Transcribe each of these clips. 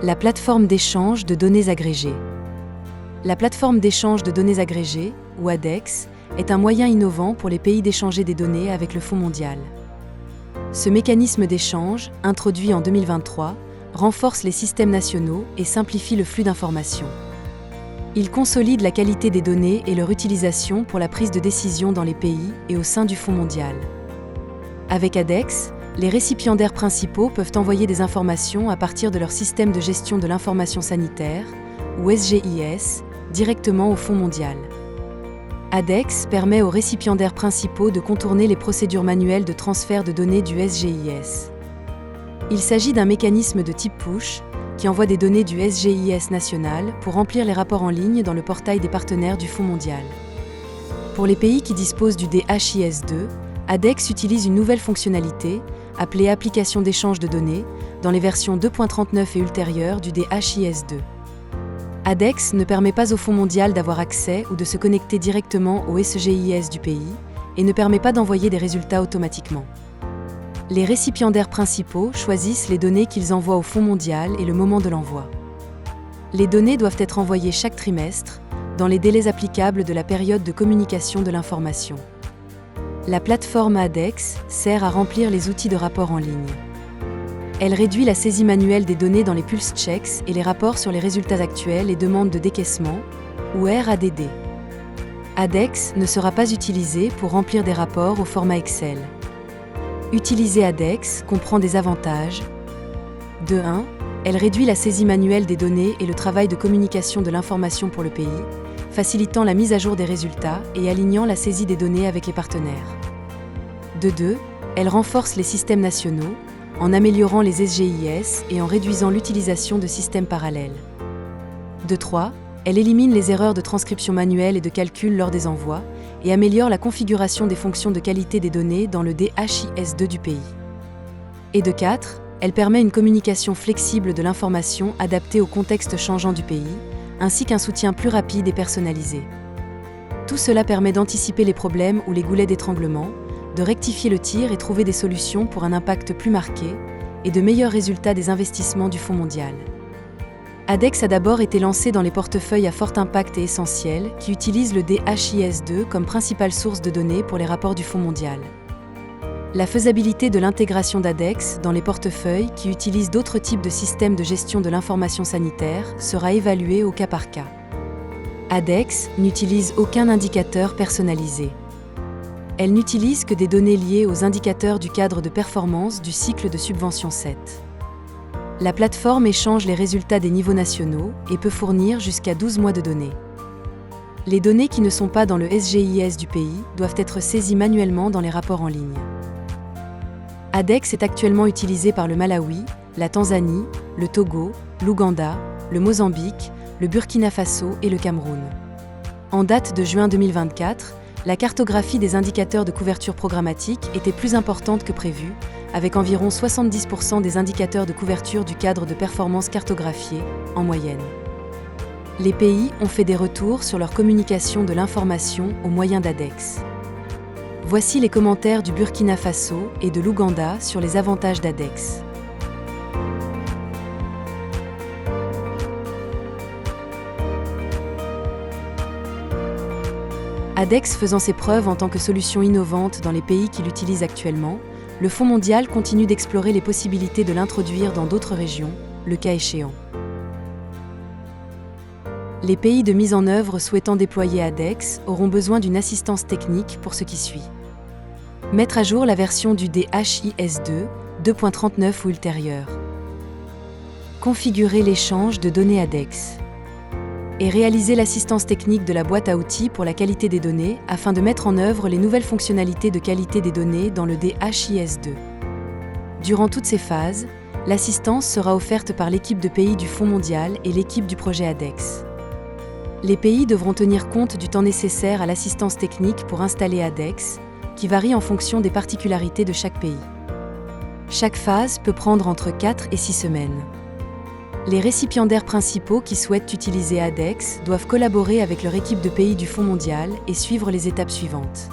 La plateforme d'échange de données agrégées. La plateforme d'échange de données agrégées, ou ADEX, est un moyen innovant pour les pays d'échanger des données avec le Fonds mondial. Ce mécanisme d'échange, introduit en 2023, renforce les systèmes nationaux et simplifie le flux d'informations. Il consolide la qualité des données et leur utilisation pour la prise de décision dans les pays et au sein du Fonds mondial. Avec ADEX, les récipiendaires principaux peuvent envoyer des informations à partir de leur système de gestion de l'information sanitaire, ou SGIS, directement au Fonds mondial. ADEX permet aux récipiendaires principaux de contourner les procédures manuelles de transfert de données du SGIS. Il s'agit d'un mécanisme de type push, qui envoie des données du SGIS national pour remplir les rapports en ligne dans le portail des partenaires du Fonds mondial. Pour les pays qui disposent du DHIS2, ADEX utilise une nouvelle fonctionnalité, appelée Application d'échange de données, dans les versions 2.39 et ultérieures du DHIS2. ADEX ne permet pas au Fonds mondial d'avoir accès ou de se connecter directement au SGIS du pays et ne permet pas d'envoyer des résultats automatiquement. Les récipiendaires principaux choisissent les données qu'ils envoient au Fonds mondial et le moment de l'envoi. Les données doivent être envoyées chaque trimestre, dans les délais applicables de la période de communication de l'information. La plateforme ADEX sert à remplir les outils de rapport en ligne. Elle réduit la saisie manuelle des données dans les pulse checks et les rapports sur les résultats actuels et demandes de décaissement, ou RADD. ADEX ne sera pas utilisé pour remplir des rapports au format Excel. Utiliser ADEX comprend des avantages. De 1, elle réduit la saisie manuelle des données et le travail de communication de l'information pour le pays, facilitant la mise à jour des résultats et alignant la saisie des données avec les partenaires. De 2, elle renforce les systèmes nationaux, en améliorant les SGIS et en réduisant l'utilisation de systèmes parallèles. De 3, elle élimine les erreurs de transcription manuelle et de calcul lors des envois, et améliore la configuration des fonctions de qualité des données dans le DHIS2 du pays. Et de 4, elle permet une communication flexible de l'information adaptée au contexte changeant du pays, ainsi qu'un soutien plus rapide et personnalisé. Tout cela permet d'anticiper les problèmes ou les goulets d'étranglement, de rectifier le tir et trouver des solutions pour un impact plus marqué, et de meilleurs résultats des investissements du Fonds mondial. ADEX a d'abord été lancé dans les portefeuilles à fort impact et essentiels qui utilisent le DHIS2 comme principale source de données pour les rapports du Fonds mondial. La faisabilité de l'intégration d'ADEX dans les portefeuilles qui utilisent d'autres types de systèmes de gestion de l'information sanitaire sera évaluée au cas par cas. ADEX n'utilise aucun indicateur personnalisé. Elle n'utilise que des données liées aux indicateurs du cadre de performance du cycle de subvention 7. La plateforme échange les résultats des niveaux nationaux et peut fournir jusqu'à 12 mois de données. Les données qui ne sont pas dans le SGIS du pays doivent être saisies manuellement dans les rapports en ligne. ADEX est actuellement utilisé par le Malawi, la Tanzanie, le Togo, l'Ouganda, le Mozambique, le Burkina Faso et le Cameroun. En date de juin 2024, la cartographie des indicateurs de couverture programmatique était plus importante que prévu, avec environ 70% des indicateurs de couverture du cadre de performance cartographiés, en moyenne. Les pays ont fait des retours sur leur communication de l'information au moyen d'ADEX. Voici les commentaires du Burkina Faso et de l'Ouganda sur les avantages d'ADEX. ADEX faisant ses preuves en tant que solution innovante dans les pays qui l'utilisent actuellement, le Fonds mondial continue d'explorer les possibilités de l'introduire dans d'autres régions, le cas échéant. Les pays de mise en œuvre souhaitant déployer ADEX auront besoin d'une assistance technique pour ce qui suit. Mettre à jour la version du DHIS2, 2.39 ou ultérieure. Configurer l'échange de données ADEX. Et réaliser l'assistance technique de la boîte à outils pour la qualité des données afin de mettre en œuvre les nouvelles fonctionnalités de qualité des données dans le DHIS2. Durant toutes ces phases, l'assistance sera offerte par l'équipe de pays du Fonds mondial et l'équipe du projet ADEX. Les pays devront tenir compte du temps nécessaire à l'assistance technique pour installer ADEX, qui varie en fonction des particularités de chaque pays. Chaque phase peut prendre entre 4 et 6 semaines. Les récipiendaires principaux qui souhaitent utiliser ADEX doivent collaborer avec leur équipe de pays du Fonds mondial et suivre les étapes suivantes.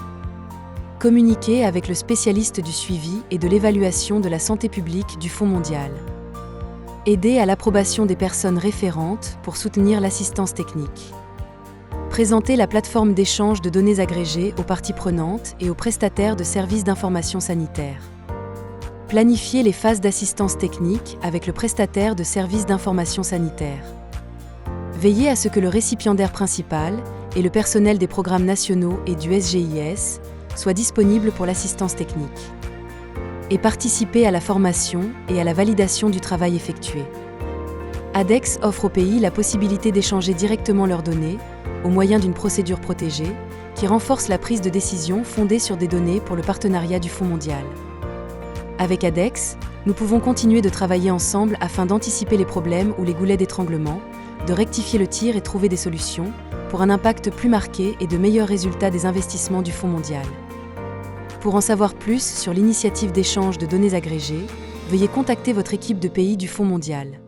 Communiquer avec le spécialiste du suivi et de l'évaluation de la santé publique du Fonds mondial. Aider à l'approbation des personnes référentes pour soutenir l'assistance technique. Présenter la plateforme d'échange de données agrégées aux parties prenantes et aux prestataires de services d'information sanitaire. Planifier les phases d'assistance technique avec le prestataire de services d'information sanitaire. Veiller à ce que le récipiendaire principal et le personnel des programmes nationaux et du SGIS soient disponibles pour l'assistance technique. Et participer à la formation et à la validation du travail effectué. ADEX offre aux pays la possibilité d'échanger directement leurs données au moyen d'une procédure protégée qui renforce la prise de décision fondée sur des données pour le partenariat du Fonds mondial. Avec ADEX, nous pouvons continuer de travailler ensemble afin d'anticiper les problèmes ou les goulets d'étranglement, de rectifier le tir et trouver des solutions pour un impact plus marqué et de meilleurs résultats des investissements du Fonds mondial. Pour en savoir plus sur l'initiative d'échange de données agrégées, veuillez contacter votre équipe de pays du Fonds mondial.